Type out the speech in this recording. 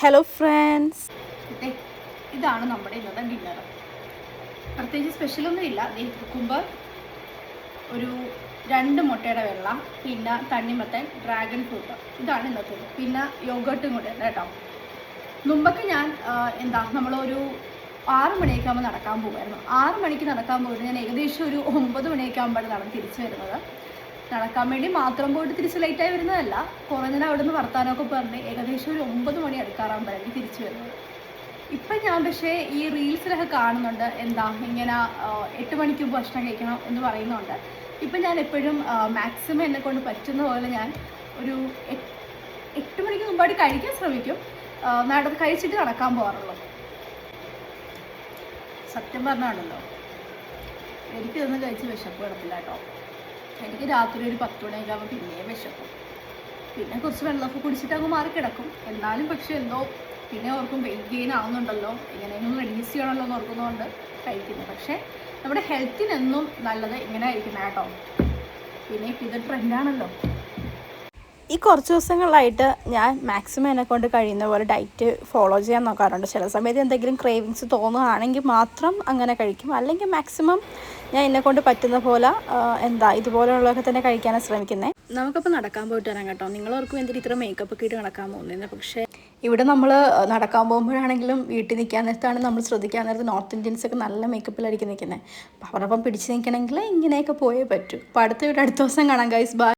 Hello friends, ഇതാണ് നമ്മുടെ ഇന്നത്തെ ഡിന്നർ. പ്രത്യേകിച്ച് സ്പെഷ്യലൊന്നും ഇല്ല. കുക്കുംബർ, ഒരു 2 മുട്ടയുടെ വെള്ള, പിന്നെ തണ്ണിമത്തൻ, ഡ്രാഗൺ ഫ്രൂട്ട്, ഇതാണ് ഇന്നത്തേത്. പിന്നെ യോഗട്ടും കൂടെ ഉണ്ട് കേട്ടോ. മുമ്പൊക്കെ ഞാൻ നമ്മളൊരു 6 മണിയൊക്കെ ആകുമ്പോൾ നടക്കാൻ പോകുമായിരുന്നു. 6 മണിക്ക് നടക്കാൻ പോയിട്ട് ഞാൻ ഏകദേശം ഒരു 9 മണിയൊക്കെ ആകുമ്പോഴാണ് നടന്ന് തിരിച്ചു വരുന്നത്. നടക്കാൻ വേണ്ടി മാത്രം പോയിട്ട് തിരിച്ച് ലേറ്റായി വരുന്നതല്ല, കുറേ നേരം അവിടെ നിന്ന് വർത്താനമൊക്കെ പറഞ്ഞ് ഏകദേശം ഒരു 9 മണി അടുക്കാറാകുമ്പോഴായിരിക്കും തിരിച്ചു വരുന്നത്. ഇപ്പം ഞാൻ പക്ഷേ ഈ റീൽസിലൊക്കെ കാണുന്നുണ്ട്, ഇങ്ങനെ 8 മണിക്ക് മുമ്പ് ഭക്ഷണം കഴിക്കണം എന്ന് പറയുന്നുണ്ട്. ഇപ്പം ഞാൻ എപ്പോഴും മാക്സിമം എന്നെ കൊണ്ട് പറ്റുന്ന പോലെ ഞാൻ ഒരു 8 മണിക്ക് മുമ്പായിട്ട് കഴിക്കാൻ ശ്രമിക്കും. കഴിച്ചിട്ട് നടക്കാൻ പോകാറുള്ളൂ. സത്യം പറഞ്ഞാണല്ലോ, എനിക്കിതൊന്നും കഴിച്ച് വിശപ്പ് കിടപ്പില്ല കേട്ടോ. എനിക്ക് രാത്രി ഒരു 10 മണിയൊക്കെ ആകുമ്പോൾ പിന്നെയും വിശക്കും. പിന്നെ കുറച്ച് വെള്ളമൊക്കെ കുടിച്ചിട്ട് അങ്ങ് മാറി കിടക്കും. എന്നാലും പക്ഷേ പിന്നെ ഓർക്കും വെയിറ്റ് ഗെയിൻ ആവുന്നുണ്ടല്ലോ, എങ്ങനെയെങ്കിലും റെഡ്യൂസ് ചെയ്യണമല്ലോ എന്ന് ഓർക്കുന്നതുകൊണ്ട് കഴിക്കുന്നു. പക്ഷേ നമ്മുടെ ഹെൽത്തിനെന്നും നല്ലത് ഇങ്ങനെ കഴിക്കുന്നത് കേട്ടോ. പിന്നെ ഇത് ട്രെൻഡാണല്ലോ. ഈ കുറച്ച് ദിവസങ്ങളായിട്ട് ഞാൻ മാക്സിമം എന്നെക്കൊണ്ട് കഴിയുന്ന പോലെ ഡയറ്റ് ഫോളോ ചെയ്യാൻ നോക്കാറുണ്ട്. ചില സമയത്ത് എന്തെങ്കിലും ക്രേവിങ്സ് തോന്നുകയാണെങ്കിൽ മാത്രം അങ്ങനെ കഴിക്കും. അല്ലെങ്കിൽ മാക്സിമം ഞാൻ എന്നെക്കൊണ്ട് പറ്റുന്ന പോലെ ഇതുപോലെയുള്ളതൊക്കെ തന്നെ കഴിക്കാനാണ് ശ്രമിക്കുന്നത്. നമുക്കപ്പോൾ നടക്കാൻ പോയിട്ട് വരാം കേട്ടോ. നിങ്ങളോർക്കും എന്തിനും ഇത്ര മേക്കപ്പ് ഒക്കെ ഇട്ട് നടക്കാൻ പോകുന്നത്. പക്ഷേ ഇവിടെ നമ്മൾ നടക്കാൻ പോകുമ്പോഴാണെങ്കിലും വീട്ടിൽ നിൽക്കാൻ നേരത്താണ് നമ്മൾ ശ്രദ്ധിക്കാൻ നേരത്ത് നോർത്ത് ഇന്ത്യൻസൊക്കെ നല്ല മേക്കപ്പിലായിരിക്കും നിൽക്കുന്നത്. അപ്പോൾ അവരൊപ്പം പിടിച്ച് നിൽക്കണമെങ്കിൽ ഇങ്ങനെയൊക്കെ പോയേ പറ്റൂ. അപ്പോൾ അടുത്ത ദിവസം കാണാം ഗൈസ്. ബൈ.